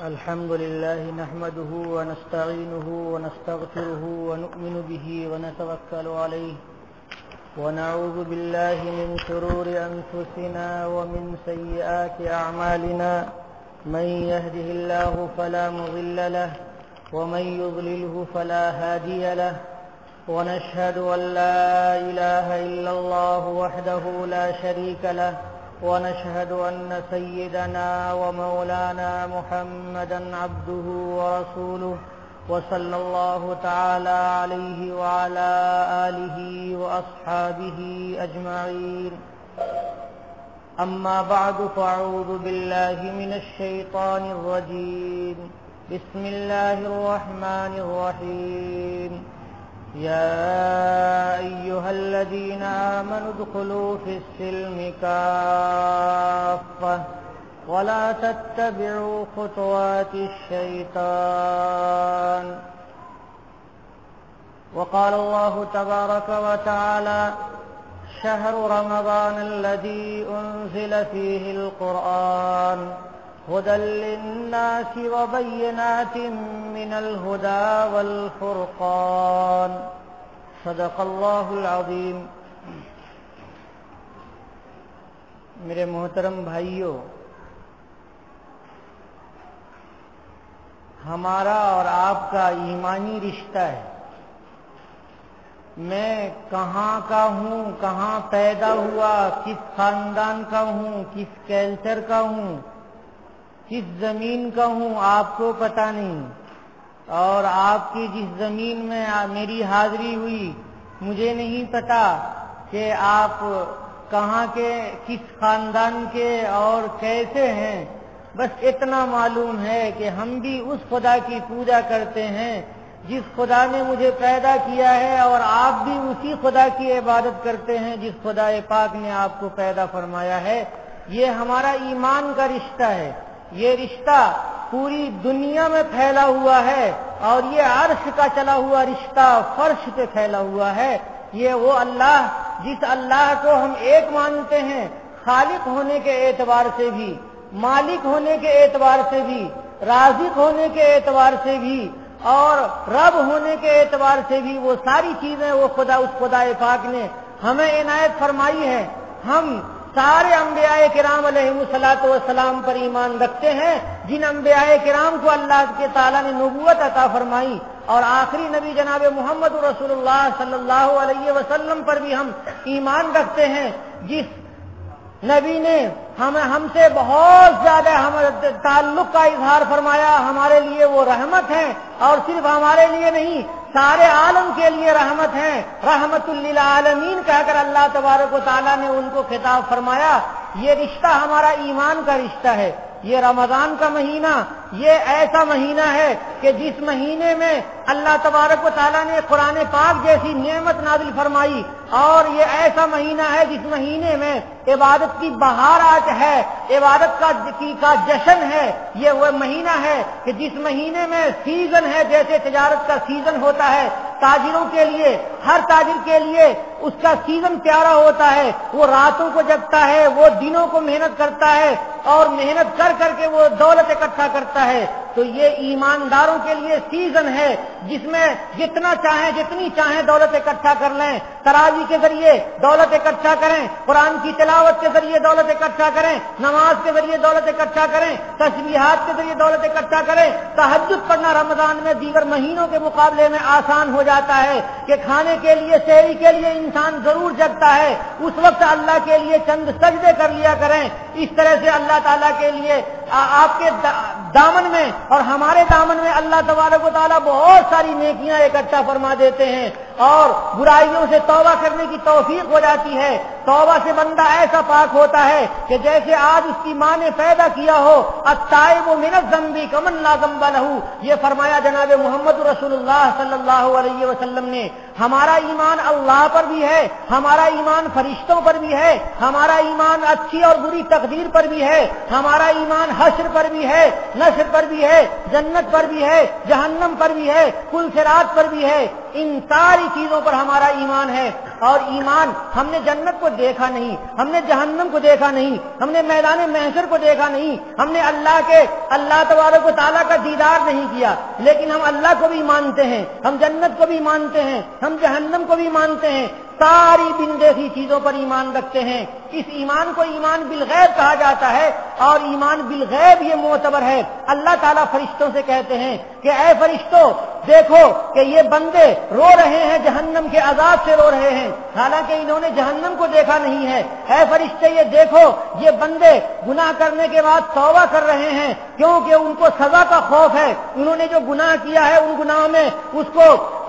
الحمد لله نحمده ونستعينه ونستغفره ونؤمن به ونتوكل عليه ونعوذ بالله من شرور أنفسنا ومن سيئات أعمالنا من يهده الله فلا مضل له ومن يضلله فلا هادي له ونشهد أن لا إله إلا الله وحده لا شريك له ونشهد أن سيدنا ومولانا محمدا عبده ورسوله وصلى الله تعالى عليه وعلى آله وأصحابه أجمعين أما بعد فأعوذ بالله من الشيطان الرجيم بسم الله الرحمن الرحيم يا أيها الذين آمنوا ادخلوا في السلم كافة ولا تتبعوا خطوات الشيطان وقال الله تبارك وتعالى شهر رمضان الذي أنزل فيه القرآن هدى للناس وبينات من الهدى والفرقان صدق اللہ العظیم۔ میرے محترم بھائیوں، ہمارا اور آپ کا ایمانی رشتہ ہے۔ میں کہاں کا ہوں، کہاں پیدا ہوا، کس خاندان کا ہوں، کس کلچر کا ہوں، کس زمین کا ہوں، آپ کو پتہ نہیں، اور آپ کی جس زمین میں میری حاضری ہوئی مجھے نہیں پتا کہ آپ کہاں کے، کس خاندان کے اور کیسے ہیں۔ بس اتنا معلوم ہے کہ ہم بھی اس خدا کی پوجا کرتے ہیں جس خدا نے مجھے پیدا کیا ہے، اور آپ بھی اسی خدا کی عبادت کرتے ہیں جس خدا پاک نے آپ کو پیدا فرمایا ہے۔ یہ ہمارا ایمان کا رشتہ ہے۔ یہ رشتہ پوری دنیا میں پھیلا ہوا ہے، اور یہ عرش کا چلا ہوا رشتہ فرش پہ پھیلا ہوا ہے۔ یہ وہ اللہ، جس اللہ کو ہم ایک مانتے ہیں، خالق ہونے کے اعتبار سے بھی، مالک ہونے کے اعتبار سے بھی، رازق ہونے کے اعتبار سے بھی، اور رب ہونے کے اعتبار سے بھی، وہ ساری چیزیں وہ خدا، اس خدا پاک نے ہمیں عنایت فرمائی ہے۔ ہم سارے انبیاء کرام علیہم الصلوۃ والسلام پر ایمان رکھتے ہیں، جن انبیاء کرام کو اللہ کے تعالیٰ نے نبوت عطا فرمائی، اور آخری نبی جناب محمد رسول اللہ صلی اللہ علیہ وسلم پر بھی ہم ایمان رکھتے ہیں، جس نبی نے ہم سے بہت زیادہ تعلق کا اظہار فرمایا۔ ہمارے لیے وہ رحمت ہیں، اور صرف ہمارے لیے نہیں، سارے عالم کے لیے رحمت ہیں۔ رحمت للعالمین کہہ کر اللہ تبارک و تعالیٰ نے ان کو خطاب فرمایا۔ یہ رشتہ ہمارا ایمان کا رشتہ ہے۔ یہ رمضان کا مہینہ یہ ایسا مہینہ ہے کہ جس مہینے میں اللہ تبارک و تعالیٰ نے قرآن پاک جیسی نعمت نازل فرمائی، اور یہ ایسا مہینہ ہے جس مہینے میں عبادت کی بہارات ہے، عبادت کا جشن ہے۔ یہ وہ مہینہ ہے کہ جس مہینے میں سیزن ہے، جیسے تجارت کا سیزن ہوتا ہے تاجروں کے لیے، ہر تاجر کے لیے اس کا سیزن پیارا ہوتا ہے۔ وہ راتوں کو جگتا ہے، وہ دنوں کو محنت کرتا ہے، اور محنت کر کر کے وہ دولت اکٹھا کرتا ہے۔ تو یہ ایمانداروں کے لیے سیزن ہے جس میں جتنا چاہیں، جتنی چاہیں دولت اکٹھا کر لیں، تراویح کے ذریعے دولت اکٹھا کریں، قرآن کی تلاوت کے ذریعے دولت اکٹھا کریں، نماز کے ذریعے دولت اکٹھا کریں، تسبیحات کے ذریعے دولت اکٹھا کریں۔ تہجد پڑھنا رمضان میں دیگر مہینوں کے مقابلے میں آسان ہو جاتا ہے کہ کھانے کے لیے، سحری کے لیے انسان ضرور جگتا ہے، اس وقت اللہ کے لیے چند سجدے کر لیا کریں۔ اس طرح سے اللہ تعالیٰ کے لیے آپ کے دامن میں اور ہمارے دامن میں اللہ تبارک و تعالیٰ بہت ساری نیکیاں اکٹھا فرما دیتے ہیں، اور برائیوں سے توبہ کرنے کی توفیق ہو جاتی ہے۔ توبہ سے بندہ ایسا پاک ہوتا ہے کہ جیسے آج اس کی ماں نے پیدا کیا ہو۔ التائب من الذنب کمن لا ذنب لہ، یہ فرمایا جناب محمد رسول اللہ صلی اللہ علیہ وسلم نے۔ ہمارا ایمان اللہ پر بھی ہے، ہمارا ایمان فرشتوں پر بھی ہے، ہمارا ایمان اچھی اور بری تقدیر پر بھی ہے، ہمارا ایمان حشر پر بھی ہے، نشر پر بھی ہے، جنت پر بھی ہے، جہنم پر بھی ہے، کل صراط پر بھی ہے۔ ان ساری چیزوں پر ہمارا ایمان ہے۔ اور ایمان ہم نے جنت کو دیکھا نہیں، ہم نے جہنم کو دیکھا نہیں، ہم نے میدان محشر کو دیکھا نہیں، ہم نے اللہ تبارک و تعالیٰ کا دیدار نہیں کیا، لیکن ہم اللہ کو بھی مانتے ہیں، ہم جنت کو بھی مانتے ہیں، ہم جہنم کو بھی مانتے ہیں، ساری بن دیکھی چیزوں پر ایمان رکھتے ہیں۔ اس ایمان کو ایمان بالغیب کہا جاتا ہے، اور ایمان بالغیب یہ معتبر ہے۔ اللہ تعالیٰ فرشتوں سے کہتے ہیں کہ اے فرشتوں دیکھو کہ یہ بندے رو رہے ہیں، جہنم کے عذاب سے رو رہے ہیں، حالانکہ انہوں نے جہنم کو دیکھا نہیں ہے۔ اے فرشتے یہ دیکھو یہ بندے گناہ کرنے کے بعد توبہ کر رہے ہیں، کیونکہ ان کو سزا کا خوف ہے، انہوں نے جو گناہ کیا ہے ان گناہوں میں اس کو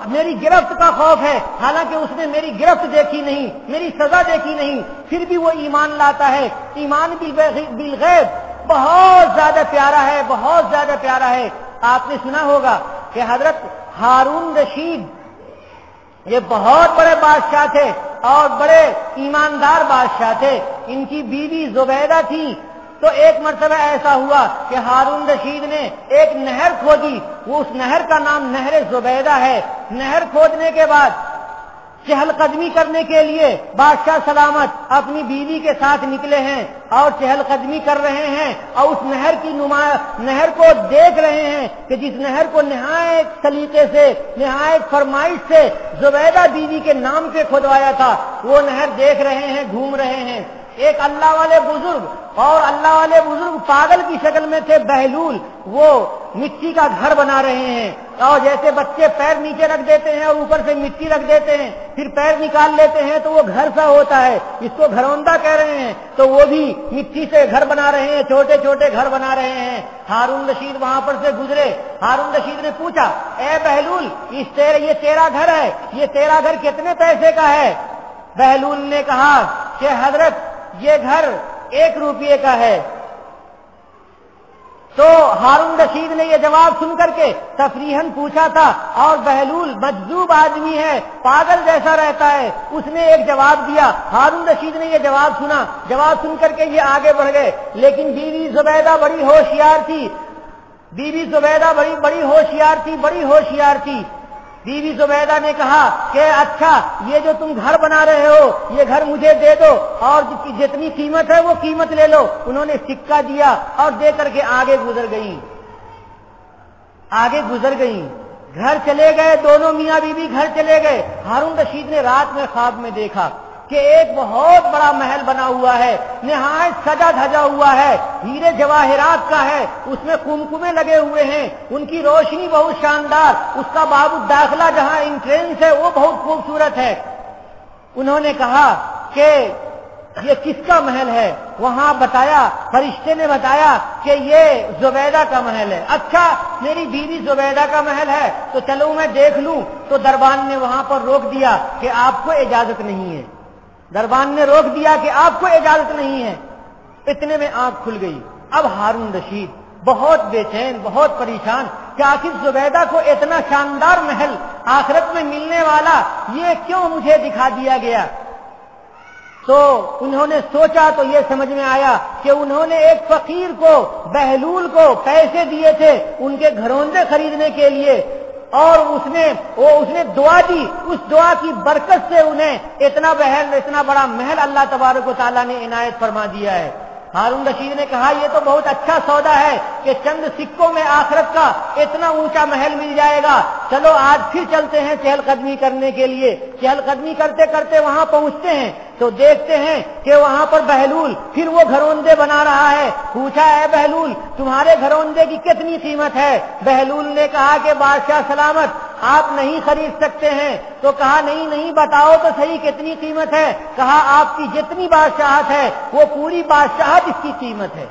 میری گرفت کا خوف ہے، حالانکہ اس نے میری گرفت دیکھی نہیں، میری سزا دیکھی نہیں، پھر بھی وہ ایمان لاتا ہے۔ ایمان بالغیب بہت زیادہ پیارا ہے، بہت زیادہ پیارا ہے۔ آپ نے سنا ہوگا کہ حضرت ہارون رشید یہ بہت بڑے بادشاہ تھے اور بڑے ایماندار بادشاہ تھے۔ ان کی بیوی زبیدہ تھی، تو ایک مرتبہ ایسا ہوا کہ ہارون رشید نے ایک نہر کھودی، وہ اس نہر کا نام نہر زبیدہ ہے۔ نہر کھودنے کے بعد چہل قدمی کرنے کے لیے بادشاہ سلامت اپنی بیوی کے ساتھ نکلے ہیں اور چہل قدمی کر رہے ہیں، اور اس نہر کو دیکھ رہے ہیں کہ جس نہر کو نہایت سلیقے سے، نہایت فرمائش سے زبیدہ بیوی کے نام پہ کھودوایا تھا، وہ نہر دیکھ رہے ہیں، گھوم رہے ہیں۔ ایک اللہ والے بزرگ، اور اللہ والے بزرگ پاگل کی شکل میں تھے، بہلول، وہ مٹی کا گھر بنا رہے ہیں، اور جیسے بچے پیر نیچے رکھ دیتے ہیں اور اوپر سے مٹی رکھ دیتے ہیں، پھر پیر نکال لیتے ہیں تو وہ گھر سا ہوتا ہے، اس کو گھروندہ کہہ رہے ہیں، تو وہ بھی مٹی سے گھر بنا رہے ہیں، چھوٹے چھوٹے گھر بنا رہے ہیں۔ ہارون رشید وہاں پر سے گزرے، ہارون رشید نے پوچھا اے بہلول یہ تیرا گھر ہے، یہ تیرا گھر کتنے پیسے کا ہے؟ بہلول نے کہا کہ حضرت یہ گھر 1 روپیے کا ہے۔ تو ہارون رشید نے یہ جواب سن کر کے تفریحاً پوچھا تھا، اور بہلول مجذوب آدمی ہے، پاگل جیسا رہتا ہے، اس نے ایک جواب دیا۔ ہارون رشید نے یہ جواب سنا، جواب سن کر کے یہ آگے بڑھ گئے، لیکن بیوی زبیدہ بڑی ہوشیار تھی، بیوی زبیدہ بڑی ہوشیار تھی۔ بیوی زبیدہ نے کہا کہ اچھا یہ جو تم گھر بنا رہے ہو یہ گھر مجھے دے دو، اور جتنی قیمت ہے وہ قیمت لے لو۔ انہوں نے سکہ دیا اور دے کر کے آگے گزر گئی، گھر چلے گئے، دونوں میاں بیوی گھر چلے گئے۔ ہارون رشید نے رات میں خواب میں دیکھا کہ ایک بہت بڑا محل بنا ہوا ہے، نہایت سجا دھجا ہوا ہے، ہیرے جواہرات کا ہے، اس میں قمقمے لگے ہوئے ہیں، ان کی روشنی بہت شاندار، اس کا باب الداخلہ جہاں انٹرنس ہے وہ بہت خوبصورت ہے۔ انہوں نے کہا کہ یہ کس کا محل ہے؟ وہاں بتایا، فرشتے نے بتایا کہ یہ زبیدہ کا محل ہے۔ اچھا میری بیوی زبیدہ کا محل ہے تو چلو میں دیکھ لوں۔ تو دربان نے وہاں پر روک دیا کہ آپ کو اجازت نہیں ہے، دربان نے روک دیا کہ آپ کو اجازت نہیں ہے۔ اتنے میں آنکھ کھل گئی۔ اب ہارون رشید بہت بے چین، بہت پریشان کہ آخر زبیدہ کو اتنا شاندار محل آخرت میں ملنے والا یہ کیوں مجھے دکھا دیا گیا؟ تو انہوں نے سوچا تو یہ سمجھ میں آیا کہ انہوں نے ایک فقیر کو، بہلول کو پیسے دیے تھے ان کے گھروندے خریدنے کے لیے، اور اس نے دعا دی، اس دعا کی برکت سے انہیں اتنا بڑا محل اللہ تبارک و تعالیٰ نے عنایت فرما دیا ہے۔ ہارون رشید نے کہا یہ تو بہت اچھا سودا ہے کہ چند سکوں میں آخرت کا اتنا اونچا محل مل جائے گا، چلو آج پھر چلتے ہیں چہل قدمی کرنے کے لیے۔ چہل قدمی کرتے کرتے وہاں پہنچتے ہیں تو دیکھتے ہیں کہ وہاں پر بہلول پھر وہ گھروندے بنا رہا ہے۔ پوچھا اے بہلول تمہارے گھروندے کی کتنی قیمت ہے؟ بہلول نے کہا کہ بادشاہ سلامت آپ نہیں خرید سکتے ہیں۔ تو کہا نہیں بتاؤ تو صحیح کتنی قیمت ہے؟ کہا آپ کی جتنی بادشاہت ہے وہ پوری بادشاہت اس کی قیمت ہے۔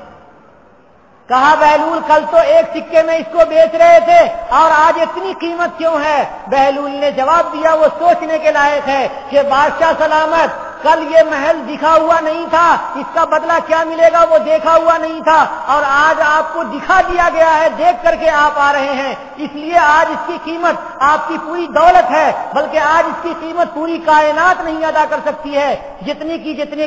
کہا بہلول کل تو 1 سکے میں اس کو بیچ رہے تھے اور آج اتنی قیمت کیوں ہے؟ بہلول نے جواب دیا وہ سوچنے کے لائق ہے کہ بادشاہ سلامت کل یہ محل دکھا ہوا نہیں تھا، اس کا بدلہ کیا ملے گا وہ دیکھا ہوا نہیں تھا، اور آج آپ کو دکھا دیا گیا ہے، دیکھ کر کے آپ آ رہے ہیں، اس لیے آج اس کی قیمت آپ کی پوری دولت ہے، بلکہ آج اس کی قیمت پوری کائنات نہیں ادا کر سکتی ہے جتنے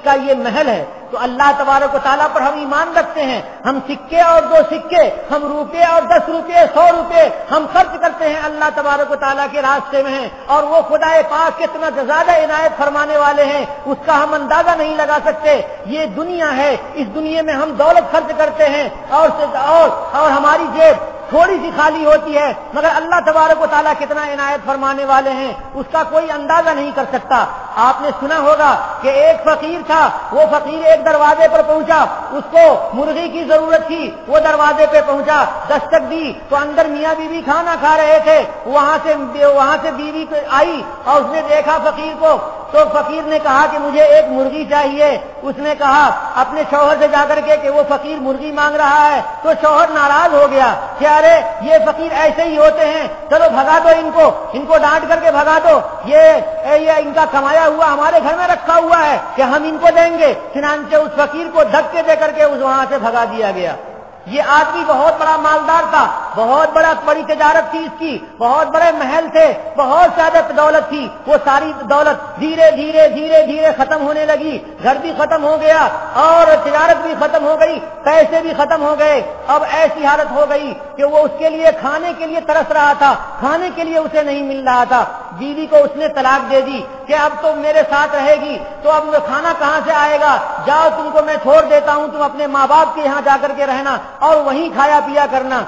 کا یہ محل ہے۔ تو تو اللہ تبارک و تعالیٰ پر ہم ایمان رکھتے ہیں، ہم سکے اور 2 سکے، ہم روپے اور 10 روپے 100 روپے ہم خرچ کرتے ہیں اللہ تبارک و تعالیٰ کے راستے میں ہیں، اور وہ خدائے پاک کتنا زیادہ عنایت فرمانے والے ہیں اس کا ہم اندازہ نہیں لگا سکتے۔ یہ دنیا ہے، اس دنیا میں ہم دولت خرچ کرتے ہیں اور ہماری جیب تھوڑی سی خالی ہوتی ہے، مگر اللہ تبارک و تعالیٰ کتنا عنایت فرمانے والے ہیں اس کا کوئی اندازہ نہیں کر سکتا۔ آپ نے سنا ہوگا کہ ایک فقیر تھا، وہ فقیر ایک دروازے پر پہنچا، اس کو مرغی کی ضرورت تھی، وہ دروازے پہ پہنچا، دستک دی تو اندر میاں بیوی کھانا کھا رہے تھے، وہاں سے بیوی آئی اور اس نے دیکھا فقیر کو، تو فقیر نے کہا کہ مجھے ایک مرغی چاہیے۔ اس نے کہا اپنے شوہر سے جا کر کے کہ وہ فقیر مرغی مانگ رہا ہے، تو شوہر ناراض ہو گیا کہ ارے یہ فقیر ایسے ہی ہوتے ہیں، چلو بھگا دو ان کو ڈانٹ کر کے بھگا دو، یہ ان کا کمایا ہوا ہمارے گھر میں رکھا ہوا ہے کہ ہم ان کو دیں گے۔ چنانچہ اس فقیر کو دھکے دے کر کے وہاں سے بھگا دیا گیا۔ یہ آدمی بہت بڑا مالدار تھا، بہت بڑی تجارت تھی اس کی، بہت بڑے محل تھے، بہت زیادہ دولت تھی، وہ ساری دولت دھیرے دھیرے ختم ہونے لگی، گھر بھی ختم ہو گیا اور تجارت بھی ختم ہو گئی، پیسے بھی ختم ہو گئے۔ اب ایسی حالت ہو گئی کہ وہ اس کے لیے کھانے کے لیے ترس رہا تھا، کھانے کے لیے اسے نہیں مل رہا تھا۔ بیوی کو اس نے طلاق دے دی کہ اب تو میرے ساتھ رہے گی تو اب کھانا کہاں سے آئے گا، جاؤ تم کو میں چھوڑ دیتا ہوں، تم اپنے ماں باپ کے یہاں جا کر کے رہنا اور وہیں کھایا پیا کرنا۔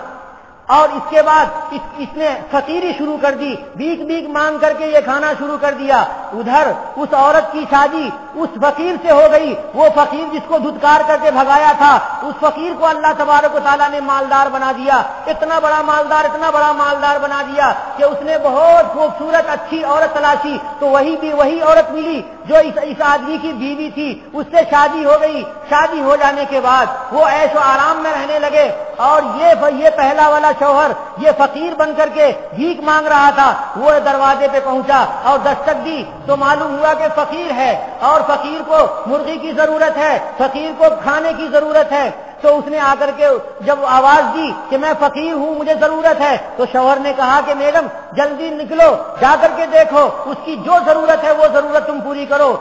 اور اس کے بعد اس نے فقیری شروع کر دی، بھیک مانگ کر کے یہ کھانا شروع کر دیا۔ ادھر اس عورت کی شادی اس فقیر سے ہو گئی، وہ فقیر جس کو دھتکار کر کے بھگایا تھا، اس فقیر کو اللہ تبارک و تعالیٰ نے مالدار بنا دیا، اتنا بڑا مالدار بنا دیا کہ اس نے بہت خوبصورت اچھی عورت تلاشی تو وہی عورت ملی جو اس آدمی کی بیوی تھی، اس سے شادی ہو گئی۔ شادی ہو جانے کے بعد وہ عیش و آرام میں رہنے لگے، اور یہ پہلا والا شوہر یہ فقیر بن کر کے بھیک مانگ رہا تھا، وہ دروازے پہ پہنچا اور دستک دی تو معلوم ہوا کہ فقیر ہے اور فقیر کو مرغی کی ضرورت ہے، فقیر کو کھانے کی ضرورت ہے۔ تو اس نے آ کر کے جب آواز دی کہ میں فقیر ہوں مجھے ضرورت ہے، تو شوہر نے کہا کہ میڈم جلدی نکلو، جا کر کے دیکھو، اس کی جو ضرورت ہے وہ ضرورت تم پوری کرو،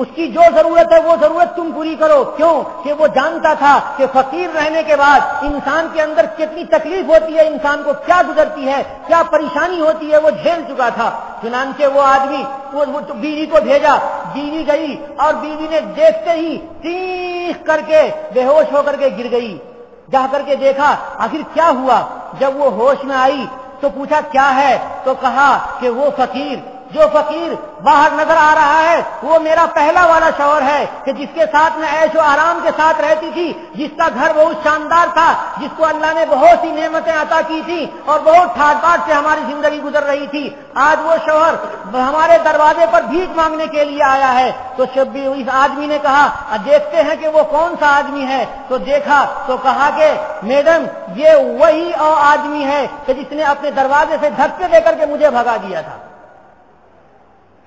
اس کی جو ضرورت ہے وہ ضرورت تم پوری کرو۔ کیوں کہ وہ جانتا تھا کہ فقیر رہنے کے بعد انسان کے اندر کتنی تکلیف ہوتی ہے، انسان کو کیا گزرتی ہے، کیا پریشانی ہوتی ہے، وہ جھیل چکا تھا۔ چنانچہ وہ آدمی وہ بیوی کو بھیجا، بیوی گئی اور بیوی نے دیکھتے ہی چیخ کر کے بے ہوش ہو کر کے گر گئی۔ جا کر کے دیکھا آخر کیا ہوا، جب وہ ہوش میں آئی تو پوچھا کیا ہے، تو کہا کہ وہ فقیر جو فقیر باہر نظر آ رہا ہے وہ میرا پہلا والا شوہر ہے کہ جس کے ساتھ میں عیش و آرام کے ساتھ رہتی تھی، جس کا گھر بہت شاندار تھا، جس کو اللہ نے بہت سی نعمتیں عطا کی تھی اور بہت ٹھاٹ باٹ سے ہماری زندگی گزر رہی تھی۔ آج وہ شوہر ہمارے دروازے پر بھیک مانگنے کے لیے آیا ہے۔ تو اس آدمی نے کہا دیکھتے ہیں کہ وہ کون سا آدمی ہے، تو دیکھا تو کہا کہ میڈم یہ وہی آدمی ہے کہ جس نے اپنے دروازے سے دھکے دے کر کے مجھے بھگا دیا تھا،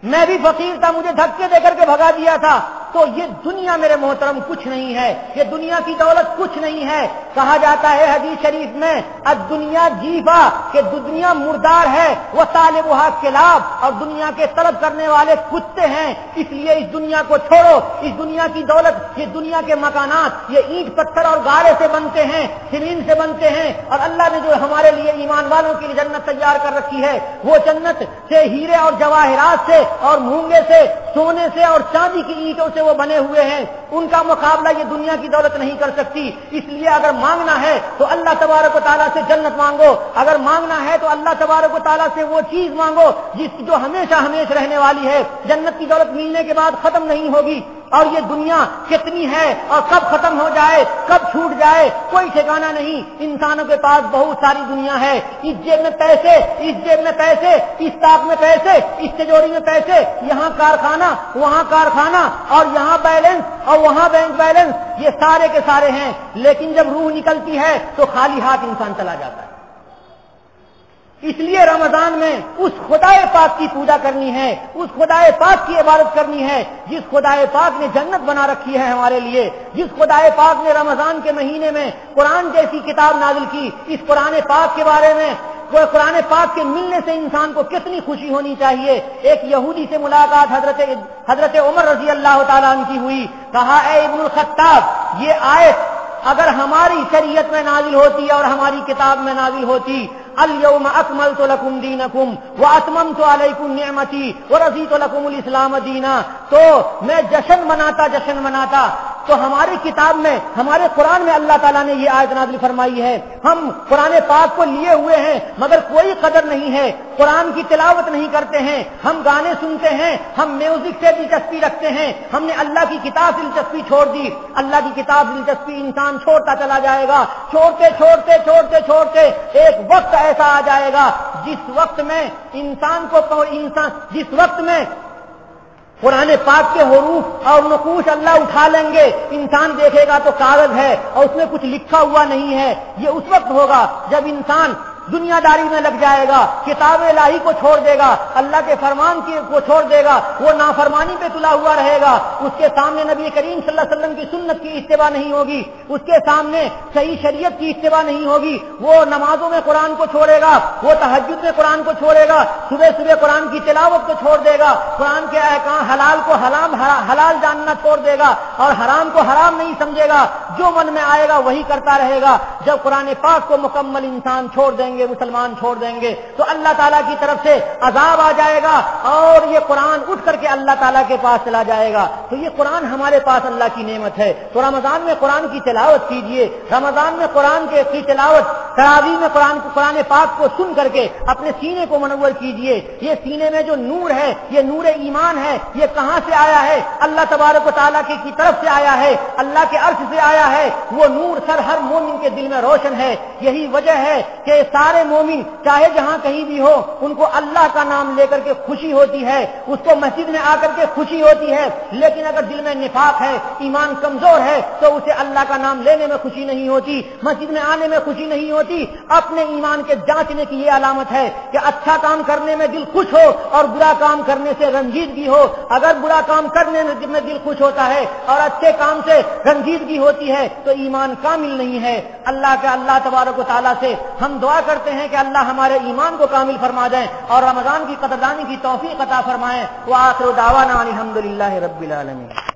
میں بھی فقیر تھا، مجھے دھکے دے کر کے بھگا دیا تھا۔ تو یہ دنیا میرے محترم کچھ نہیں ہے، یہ دنیا کی دولت کچھ نہیں ہے۔ کہا جاتا ہے حدیث شریف میں الدنیا جیفا کہ دنیا مردار ہے، وہ طالبها کلاب، اور دنیا کے طلب کرنے والے کتے ہیں، اس لیے اس دنیا کو چھوڑو۔ اس دنیا کی دولت، یہ دنیا کے مکانات یہ اینٹ پتھر اور گارے سے بنتے ہیں، زمین سے بنتے ہیں، اور اللہ نے جو ہمارے لیے ایمان والوں کے لیے جنت تیار کر رکھی ہے وہ جنت سے ہیرے اور جواہرات سے اور مونگے سے، سونے سے اور چاندی کی اینٹوں سے وہ بنے ہوئے ہیں، ان کا مقابلہ یہ دنیا کی دولت نہیں کر سکتی۔ اس لیے اگر مانگنا ہے تو اللہ تبارک و تعالیٰ سے جنت مانگو، اگر مانگنا ہے تو اللہ تبارک و تعالیٰ سے وہ چیز مانگو جو ہمیشہ رہنے والی ہے۔ جنت کی دولت ملنے کے بعد ختم نہیں ہوگی، اور یہ دنیا کتنی ہے اور کب ختم ہو جائے، کب چھوٹ جائے، کوئی ٹھکانہ نہیں۔ انسانوں کے پاس بہت ساری دنیا ہے، اس جیب میں پیسے، اس جیب میں پیسے، اس طاق میں پیسے، اس تجوری میں پیسے، یہاں کارخانہ، وہاں کارخانہ، اور یہاں بیلنس اور وہاں بینک بیلنس، یہ سارے کے سارے ہیں، لیکن جب روح نکلتی ہے تو خالی ہاتھ انسان چلا جاتا ہے۔ اس لیے رمضان میں اس خدائے پاک کی پوجا کرنی ہے، اس خدائے پاک کی عبادت کرنی ہے جس خدائے پاک نے جنت بنا رکھی ہے ہمارے لیے، جس خدائے پاک نے رمضان کے مہینے میں قرآن جیسی کتاب نازل کی۔ اس قرآن پاک کے بارے میں وہ قرآن پاک کے ملنے سے انسان کو کتنی خوشی ہونی چاہیے۔ ایک یہودی سے ملاقات حضرت عمر رضی اللہ تعالیٰ عنہ کی ہوئی، کہا اے ابن الخطاب، یہ آیت اگر ہماری شریعت میں نازل ہوتی اور ہماری کتاب میں نازل ہوتی، اليوم اکملت لکم دینکم واتممت علیکم نعمتی ورضیت لکم الاسلام دینا، تو میں جشن مناتا تو ہماری کتاب میں، ہمارے قرآن میں اللہ تعالیٰ نے یہ آیت نازل فرمائی ہے، ہم قرآن پاک کو لیے ہوئے ہیں مگر کوئی قدر نہیں ہے، قرآن کی تلاوت نہیں کرتے ہیں، ہم گانے سنتے ہیں، ہم میوزک سے دلچسپی رکھتے ہیں، ہم نے اللہ کی کتاب سے دلچسپی چھوڑ دی۔ اللہ کی کتاب سے دلچسپی انسان چھوڑتا چلا جائے گا، چھوڑتے ایک وقت ایسا آ جائے گا جس وقت میں جس وقت میں قرآن پاک کے حروف اور نقوش اللہ اٹھا لیں گے، انسان دیکھے گا تو کاغذ ہے اور اس میں کچھ لکھا ہوا نہیں ہے۔ یہ اس وقت ہوگا جب انسان دنیا داری میں لگ جائے گا، کتاب الہی کو چھوڑ دے گا، اللہ کے فرمان کو چھوڑ دے گا، وہ نافرمانی پہ تلا ہوا رہے گا، اس کے سامنے نبی کریم صلی اللہ علیہ وسلم کی سنت کی اتباع نہیں ہوگی، اس کے سامنے صحیح شریعت کی اتباع نہیں ہوگی، وہ نمازوں میں قرآن کو چھوڑے گا، وہ تہجد میں قرآن کو چھوڑے گا، صبح قرآن کی تلاوت کو چھوڑ دے گا، قرآن کے احکام حلال کو حلال جاننا چھوڑ دے گا اور حرام کو حرام نہیں سمجھے گا، جو من میں آئے گا وہی کرتا رہے گا۔ جب قرآن پاک کو مکمل انسان چھوڑ دیں گے، مسلمان چھوڑ دیں گے، تو اللہ تعالیٰ کی طرف سے عذاب آ جائے گا اور یہ قرآن اٹھ کر کے اللہ تعالیٰ کے پاس چلا جائے گا۔ تو یہ قرآن ہمارے پاس اللہ کی نعمت ہے، تو رمضان میں قرآن کی تلاوت کیجئے، رمضان میں قرآن کی تلاوت، تراویح میں قرآن پاک کو سن کر کے اپنے سینے کو منور کیجئے۔ یہ سینے میں جو نور ہے، یہ نور ایمان ہے، یہ کہاں سے آیا ہے؟ اللہ تبارک و تعالیٰ کی طرف سے آیا ہے، اللہ کے عرش سے آیا ہے، وہ نور ہر مومن کے دل میں روشن ہے۔ یہی وجہ ہے کہ سارے مومن چاہے جہاں کہیں بھی ہو، ان کو اللہ کا نام لے کر کے خوشی ہوتی ہے، اس کو مسجد میں آ کر کے خوشی ہوتی ہے، لیکن اگر دل میں نفاق ہے، ایمان کمزور ہے، تو اسے اللہ کا نام لینے میں خوشی نہیں ہوتی، مسجد میں آنے میں خوشی نہیں ہوتی۔ اپنے ایمان کے جانچنے کی یہ علامت ہے کہ اچھا کام کرنے میں دل خوش ہو اور برا کام کرنے سے رنجیدگی ہو۔ اگر برا کام کرنے میں دل خوش ہوتا ہے اور اچھے کام سے رنجیدگی ہوتی ہے تو ایمان کامل نہیں ہے۔ اللہ تبارک و تعالیٰ سے ہم دعا کرتے ہیں کہ اللہ ہمارے ایمان کو کامل فرما دیں اور رمضان کی قدردانی کی توفیق عطا فرمائیں۔ وآخر دعوانا الحمدللہ رب العالمین۔